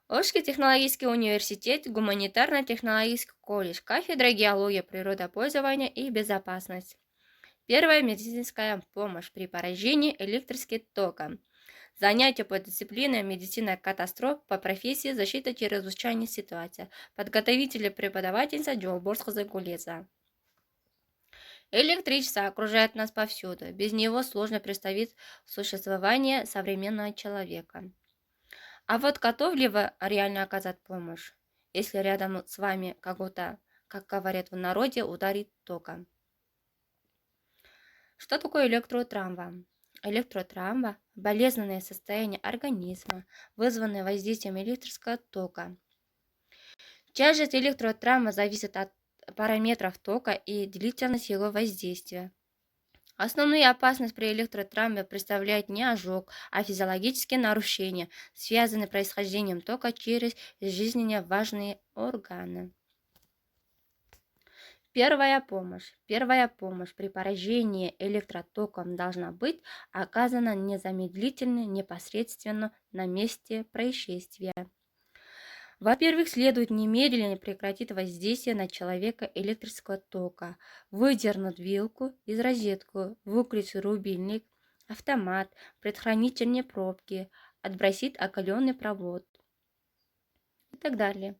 Ошский технологический университет, гуманитарно-технологический колледж, кафедра геология, природопользования и безопасность. Первая медицинская помощь при поражении электрическим током. Занятия по дисциплине медицина катастроф по профессии защита чрезвычайных ситуаций. Подготовители преподавательница Джоуборска Загулеза. Электричество окружает нас повсюду. Без него сложно представить существование современного человека. А вот готов ли вы реально оказать помощь, если рядом с вами кого-то, как говорят в народе, ударит током? Что такое электротравма? Электротравма – болезненное состояние организма, вызванное воздействием электрического тока. Тяжесть электротравмы зависит от параметров тока и длительности его воздействия. Основную опасность при электротравме представляет не ожог, а физиологические нарушения, связанные с происхождением тока через жизненно важные органы. Первая помощь. Первая помощь при поражении электротоком должна быть оказана незамедлительно, непосредственно на месте происшествия. Во-первых, следует немедленно прекратить воздействие на человека электрического тока, выдернуть вилку из розетку, выключить рубильник, автомат, предохранительные пробки, отбросить оголенный провод и так далее.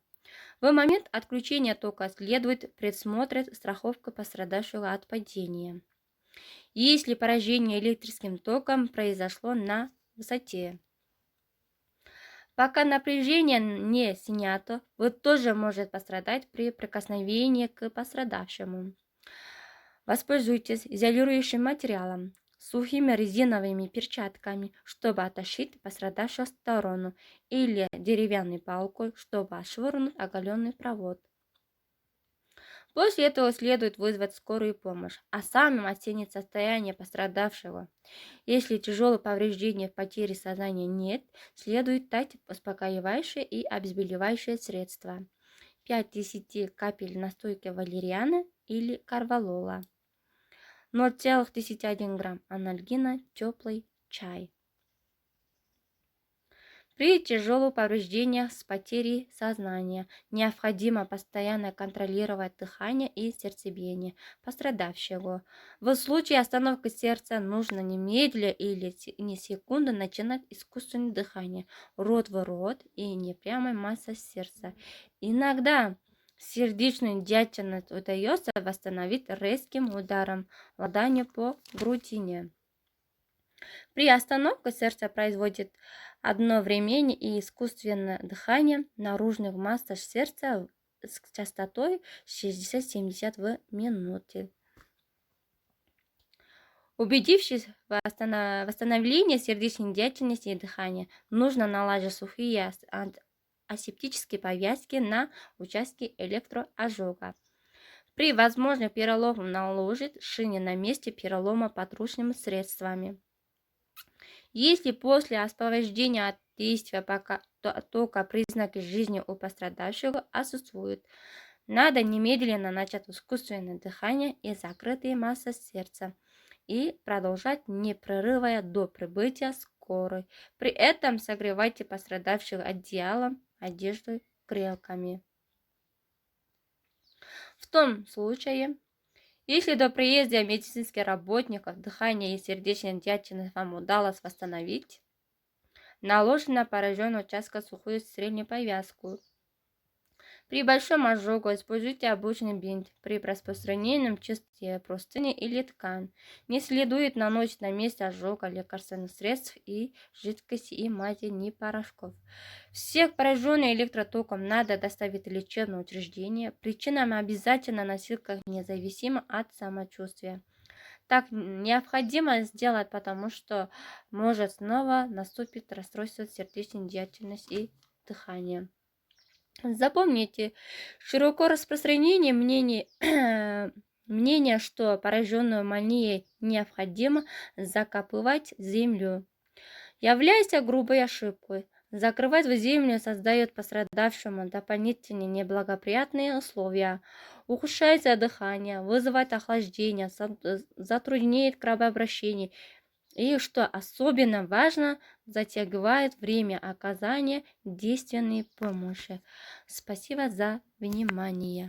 В момент отключения тока следует предусмотреть страховку пострадавшего от падения, если поражение электрическим током произошло на высоте. Пока напряжение не снято, вы тоже можете пострадать при прикосновении к пострадавшему. Воспользуйтесь изолирующим материалом, сухими резиновыми перчатками, чтобы оттащить пострадавшую сторону, или деревянной палкой, чтобы отшвырнуть оголенный провод. После этого следует вызвать скорую помощь, а самым оценить состояние пострадавшего. Если тяжелых повреждений в потере сознания нет, следует дать успокаивающее и обезболивающее средство. 5-10 капель настойки валерианы или карвалола. 0,1 грамм анальгина, теплый чай. При тяжелых повреждениях с потерей сознания необходимо постоянно контролировать дыхание и сердцебиение пострадавшего. В случае остановки сердца нужно немедленно или не секунду начинать искусственное дыхание, рот в рот и непрямой массой сердца. Иногда сердечную деятельность удается восстановить резким ударом ладонью по грудине. При остановке сердца производит одновременно и искусственное дыхание наружных массах сердца с частотой 60-70 в минуте. Убедившись в восстановлении сердечной деятельности и дыхания, нужно наложить сухие асептические повязки на участки электроожога. При возможном переломе наложить шины на месте перелома подручными средствами. Если после освобождения от действия тока признаки жизни у пострадавшего отсутствуют, надо немедленно начать искусственное дыхание и закрытые массы сердца и продолжать, не прерывая до прибытия скорой. При этом согревайте пострадавшего одеялом, одеждой, грелками. В том случае, если до приезда медицинских работников дыхание и сердечная деятельность вам удалось восстановить, наложите на пораженный участок сухую среднюю повязку. При большом ожоге используйте обычный бинт. При распространенном чистите простыни или ткань. Не следует наносить на месте ожога лекарственных средств и жидкости и мази, ни порошков. Всех пораженных электротоком надо доставить в лечебное учреждение. Причинам обязательно носилка независимо от самочувствия. Так необходимо сделать, потому что может снова наступить расстройство сердечной деятельности и дыхания. Запомните, широко распространение мнения, что пораженную манией необходимо закапывать в землю, является грубой ошибкой. Закрывать в землю создает пострадавшему дополнительные неблагоприятные условия, ухудшается дыхание, вызывает охлаждение, затрудняет кровообращение И что особенно важно, затягивает время оказания действенной помощи. Спасибо за внимание.